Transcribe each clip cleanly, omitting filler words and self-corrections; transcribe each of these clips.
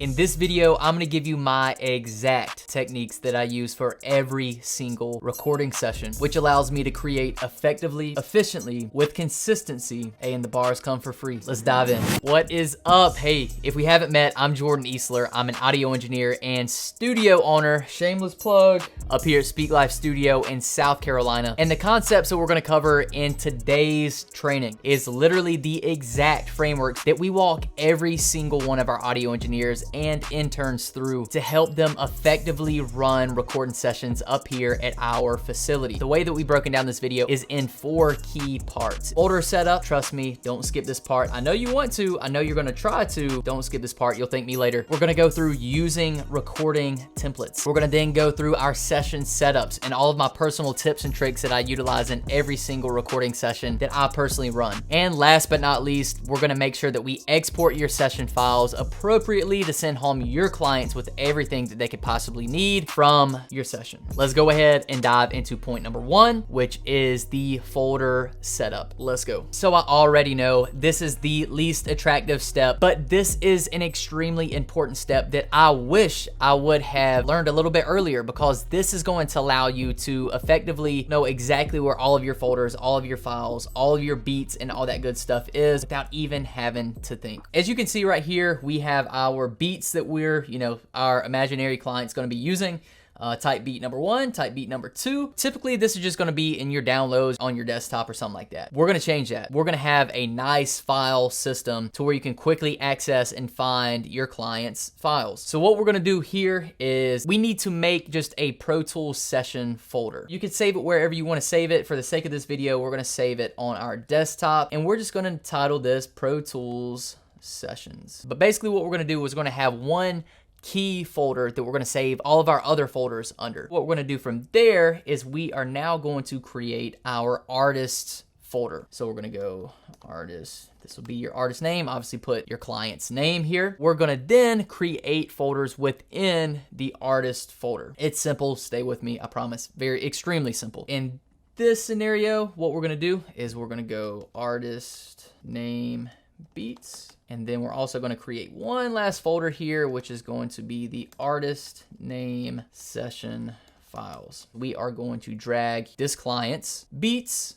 In this video, I'm gonna give you my exact techniques that I use for every single recording session, which allows me to create effectively, efficiently, with consistency. Hey, and the bars come for free. Let's dive in. What is up? Hey, if we haven't met, I'm Jordan Easler. I'm an audio engineer and studio owner, shameless plug, up here at Speak Life Studio in South Carolina. And the concepts that we're gonna cover in today's training is literally the exact framework that we walk every single one of our audio engineers and interns through to help them effectively run recording sessions up here at our facility. The way that we've broken down this video is in 4 key parts. Folder setup, trust me, don't skip this part. I know you want to, I know you're gonna try to, don't skip this part, you'll thank me later. We're gonna go through using recording templates. We're gonna then go through our session setups and all of my personal tips and tricks that I utilize in every single recording session that I personally run. And last but not least, we're gonna make sure that we export your session files appropriately to send home your clients with everything that they could possibly need from your session. Let's go ahead and dive into point number 1, which is the folder setup. Let's go. So I already know this is the least attractive step, but this is an extremely important step that I wish I would have learned a little bit earlier, because this is going to allow you to effectively know exactly where all of your folders, all of your files, all of your beats and all that good stuff is without even having to think. As you can see right here, we have our beats that we're, our imaginary client's gonna be using. Type beat number 1, type beat number 2. Typically, this is just gonna be in your downloads on your desktop or something like that. We're gonna change that. We're gonna have a nice file system to where you can quickly access and find your client's files. So what we're gonna do here is we need to make just a Pro Tools session folder. You can save it wherever you wanna save it. For the sake of this video, we're gonna save it on our desktop, and we're just gonna title this Pro Tools Sessions. But basically what we're gonna do is we're gonna have one key folder that we're gonna save all of our other folders under. What we're gonna do from there is we are now going to create our artist folder. So we're gonna go artist. This will be your artist name. Obviously put your client's name here. We're gonna then create folders within the artist folder. It's simple, stay with me, I promise. Extremely simple. In this scenario, what we're gonna do is we're gonna go artist name beats. And then we're also going to create one last folder here, which is going to be the artist name session files. We are going to drag this client's beats.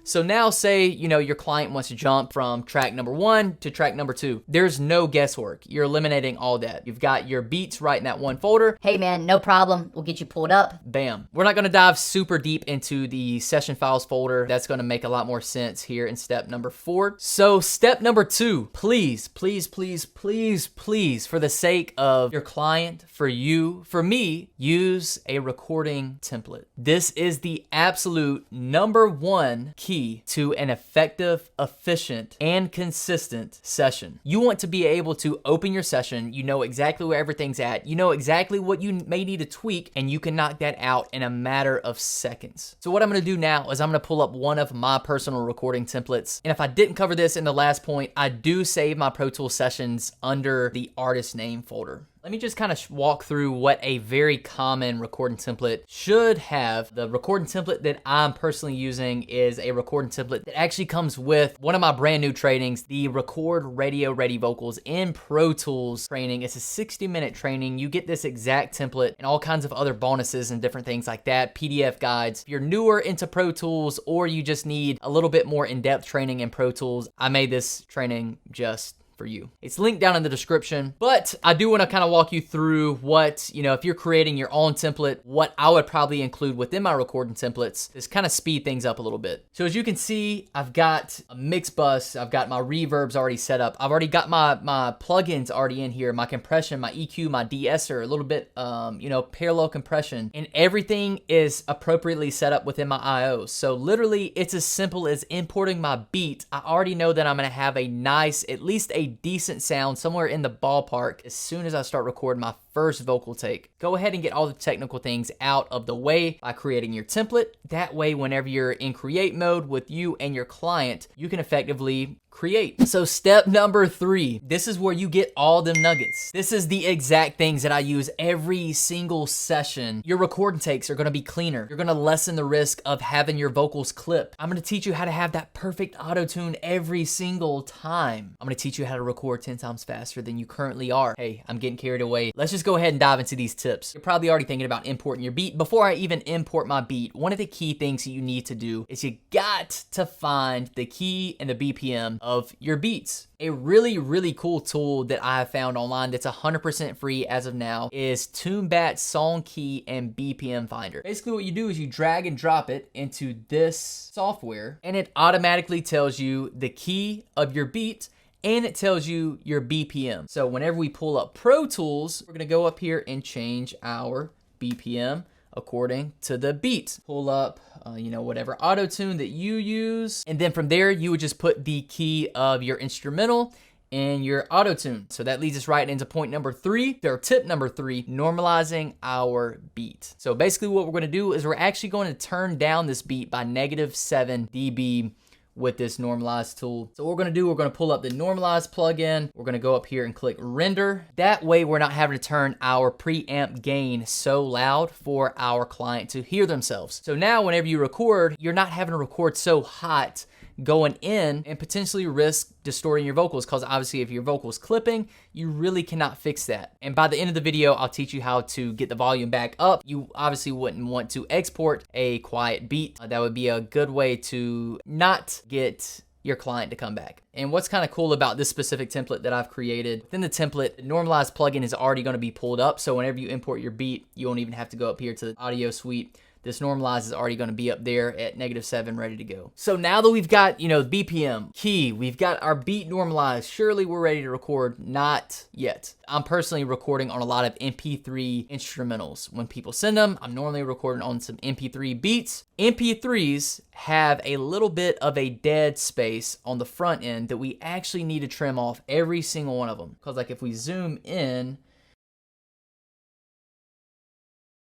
So now say, your client wants to jump from track number 1 to track number 2. There's no guesswork. You're eliminating all that. You've got your beats right in that one folder. Hey man, no problem. We'll get you pulled up. Bam. We're not gonna dive super deep into the session files folder. That's gonna make a lot more sense here in step number 4. So step number 2, please, please, please, please, please, for the sake of your client, for you, for me, use a recording template. This is the absolute number 1 key to an effective, efficient, and consistent session. You want to be able to open your session, you know exactly where everything's at, you know exactly what you may need to tweak, and you can knock that out in a matter of seconds. So what I'm gonna do now is I'm gonna pull up one of my personal recording templates, and if I didn't cover this in the last point, I do save my Pro Tools sessions under the artist name folder. Let me just kind of walk through what a very common recording template should have. The recording template that I'm personally using is a recording template that actually comes with one of my brand new trainings, the Record Radio Ready Vocals in Pro Tools training. It's a 60-minute training. You get this exact template and all kinds of other bonuses and different things like that, PDF guides. If you're newer into Pro Tools or you just need a little bit more in-depth training in Pro Tools, I made this training just for you. It's linked down in the description, but I do want to kind of walk you through what, if you're creating your own template, what I would probably include within my recording templates is kind of speed things up a little bit. So as you can see, I've got a mix bus, I've got my reverbs already set up. I've already got my plugins already in here, my compression, my EQ, my de-esser, a little bit, parallel compression, and everything is appropriately set up within my IOs. So literally it's as simple as importing my beat. I already know that I'm going to have a nice, at least a decent sound somewhere in the ballpark as soon as I start recording my first vocal take. Go ahead and get all the technical things out of the way by creating your template. That way, whenever you're in create mode with you and your client, you can effectively create. So step number 3, this is where you get all them nuggets. This is the exact things that I use every single session. Your recording takes are gonna be cleaner. You're gonna lessen the risk of having your vocals clip. I'm gonna teach you how to have that perfect auto-tune every single time. I'm gonna teach you how to record 10 times faster than you currently are. Hey, I'm getting carried away. Let's just go ahead and dive into these tips. You're probably already thinking about importing your beat. Before I even import my beat, one of the key things that you need to do is you got to find the key and the BPM of your beats. A really cool tool that I have found online that's 100% free as of now is TuneBat's Song Key and BPM Finder. Basically what you do is you drag and drop it into this software and it automatically tells you the key of your beat and it tells you your BPM. So whenever we pull up Pro Tools, we're gonna go up here and change our BPM according to the beat. Pull up, whatever auto tune that you use. And then from there, you would just put the key of your instrumental in your auto tune. So that leads us right into point number 3, or tip number 3, normalizing our beat. So basically what we're gonna do is we're actually going to turn down this beat by -7 dB with this normalize tool. So what we're gonna do, we're gonna pull up the normalize plugin. We're gonna go up here and click render. That way we're not having to turn our preamp gain so loud for our client to hear themselves. So now whenever you record, you're not having to record so hot going in and potentially risk distorting your vocals, because obviously if your vocals clipping, you really cannot fix that. And by the end of the video, I'll teach you how to get the volume back up. You obviously wouldn't want to export a quiet beat. That would be a good way to not get your client to come back. And what's kind of cool about this specific template that I've created, within the template, the normalize plugin is already going to be pulled up. So whenever you import your beat, you won't even have to go up here to the audio suite. This normalize is already going to be up there at -7, ready to go. So now that we've got, BPM, key, we've got our beat normalized, surely we're ready to record. Not yet. I'm personally recording on a lot of MP3 instrumentals. When people send them, I'm normally recording on some MP3 beats. MP3s have a little bit of a dead space on the front end that we actually need to trim off every single one of them. Because like if we zoom in,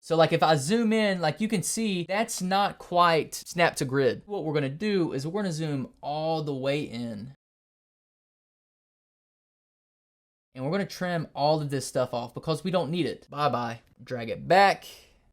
so like if I zoom in, like you can see, that's not quite snap to grid. What we're gonna do is we're gonna zoom all the way in. And we're gonna trim all of this stuff off because we don't need it. Bye-bye. Drag it back,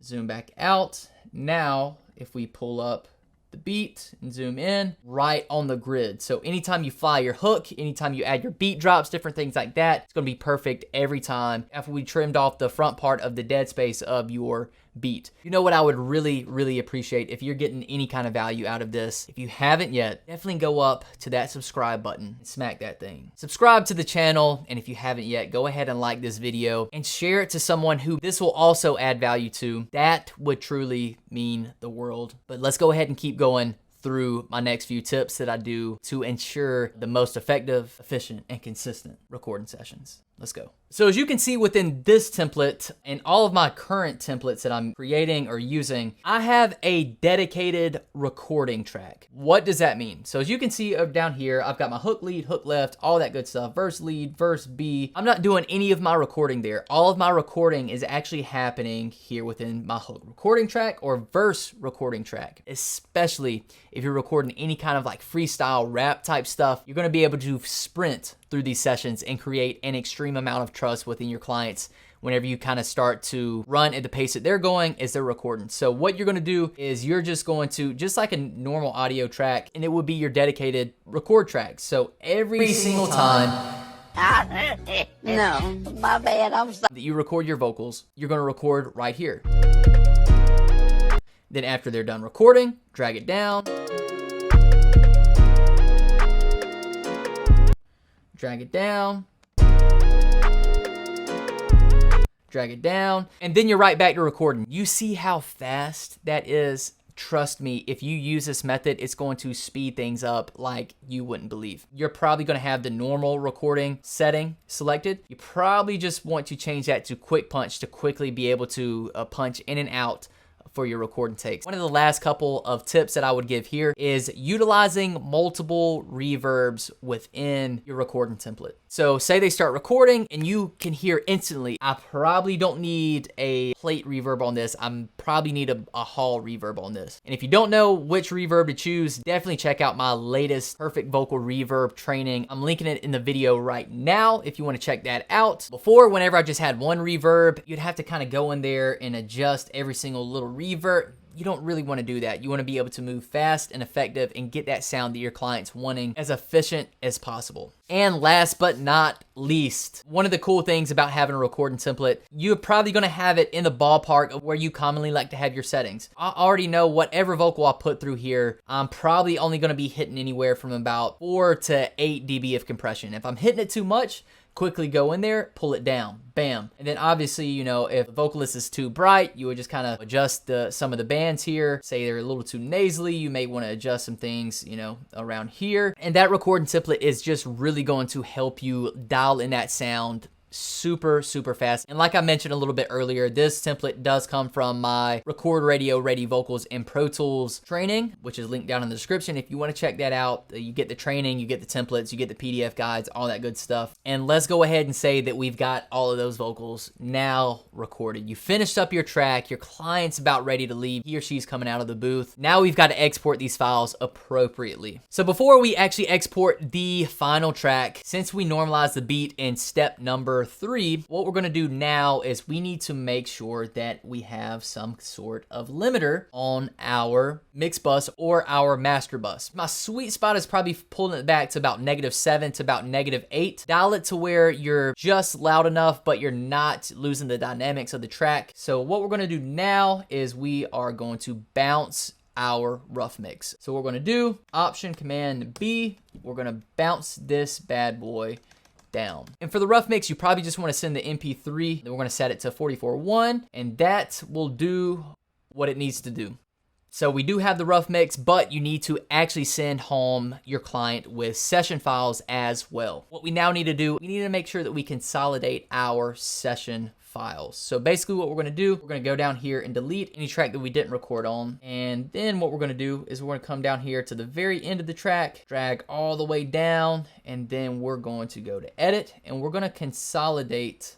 zoom back out. Now, if we pull up the beat and zoom in, right on the grid. So anytime you fly your hook, anytime you add your beat drops, different things like that, it's gonna be perfect every time after we trimmed off the front part of the dead space of your beat. You know what I would really appreciate if you're getting any kind of value out of this? If you haven't yet, definitely go up to that subscribe button and smack that thing. Subscribe to the channel, and if you haven't yet, go ahead and like this video and share it to someone who this will also add value to. That would truly mean the world. But let's go ahead and keep going through my next few tips that I do to ensure the most effective, efficient, and consistent recording sessions. Let's go. So as you can see within this template and all of my current templates that I'm creating or using, I have a dedicated recording track. What does that mean? So as you can see down here, I've got my hook lead, hook left, all that good stuff, verse lead, verse B. I'm not doing any of my recording there. All of my recording is actually happening here within my hook recording track or verse recording track. Especially if you're recording any kind of like freestyle rap type stuff, you're gonna be able to sprint through these sessions and create an extreme amount of trust within your clients whenever you kind of start to run at the pace that they're going as they're recording. So what you're gonna do is you're just going to, just like a normal audio track, and it would be your dedicated record track. So every single time No, my bad, I'm sorry. that you record your vocals, you're gonna record right here. Then after they're done recording, drag it down. Drag it down. Drag it down. And then you're right back to recording. You see how fast that is? Trust me, if you use this method, it's going to speed things up like you wouldn't believe. You're probably going to have the normal recording setting selected. You probably just want to change that to quick punch to quickly be able to punch in and out for your recording takes. One of the last couple of tips that I would give here is utilizing multiple reverbs within your recording template. So say they start recording and you can hear instantly, I probably don't need a plate reverb on this. I probably need a hall reverb on this. And if you don't know which reverb to choose, definitely check out my latest perfect vocal reverb training. I'm linking it in the video right now if you want to check that out. Before, whenever I just had one reverb, you'd have to kind of go in there and adjust every single little reverb. You don't really want to do that. You want to be able to move fast and effective and get that sound that your client's wanting as efficient as possible. And last but not least, one of the cool things about having a recording template, you're probably going to have it in the ballpark of where you commonly like to have your settings. I already know whatever vocal I put through here, I'm probably only going to be hitting anywhere from about 4 to 8 dB of compression. If I'm hitting it too much, quickly go in there, pull it down, bam. And then obviously, you know, if the vocalist is too bright, you would just kind of adjust some of the bands here. Say they're a little too nasally, you may want to adjust some things, you know, around here. And that recording template is just really going to help you dial in that sound super fast. And like I mentioned a little bit earlier, this template does come from my Record Radio Ready Vocals in Pro Tools training, which is linked down in the description. If you want to check that out, you get the training, you get the templates, you get the PDF guides, all that good stuff. And let's go ahead and say that we've got all of those vocals now recorded. You finished up your track, your client's about ready to leave, he or she's coming out of the booth. Now we've got to export these files appropriately. So before we actually export the final track, since we normalized the beat in step number 3, what we're going to do now is we need to make sure that we have some sort of limiter on our mix bus or our master bus. My sweet spot is probably pulling it back to about -7 to about -8. Dial it to where you're just loud enough, but you're not losing the dynamics of the track. So what we're going to do now is we are going to bounce our rough mix. So what we're going to do, Option Command B, we're going to bounce this bad boy down. And for the rough mix, you probably just want to send the MP3. Then we're going to set it to 44.1, and that will do what it needs to do. So we do have the rough mix, but you need to actually send home your client with session files as well. What we now need to do, we need to make sure that we consolidate our session files. So basically what we're going to do, we're going to go down here and delete any track that we didn't record on. And then what we're going to do is we're going to come down here to the very end of the track, drag all the way down, and then we're going to go to edit, and we're going to consolidate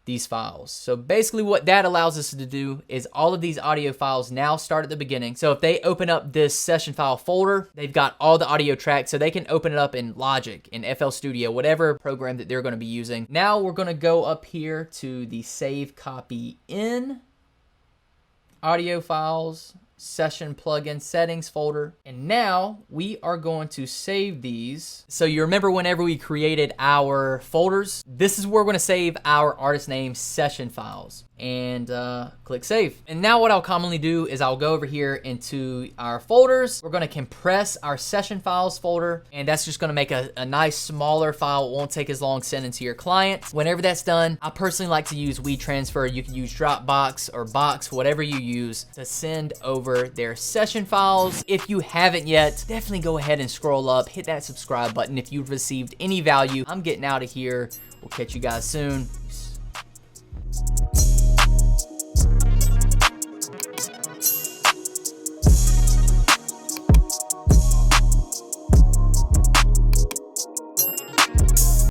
these files. So basically what that allows us to do is all of these audio files now start at the beginning. So if they open up this session file folder, they've got all the audio tracks, so they can open it up in Logic, in FL Studio, whatever program that they're going to be using. Now we're going to go up here to the Save Copy In, Audio Files, Session Plugin Settings folder. And now we are going to save these. So you remember whenever we created our folders, this is where we're going to save our artist name session files. And click save. And now what I'll commonly do is I'll go over here into our folders. We're going to compress our session files folder, and that's just going to make a nice smaller file. It won't take as long sending to your client. Whenever that's done, I personally like to use WeTransfer. You can use Dropbox or Box, whatever you use, to send over their session files. If you haven't yet, definitely go ahead and scroll up, hit that subscribe button if you've received any value. I'm getting out of here. We'll catch you guys soon.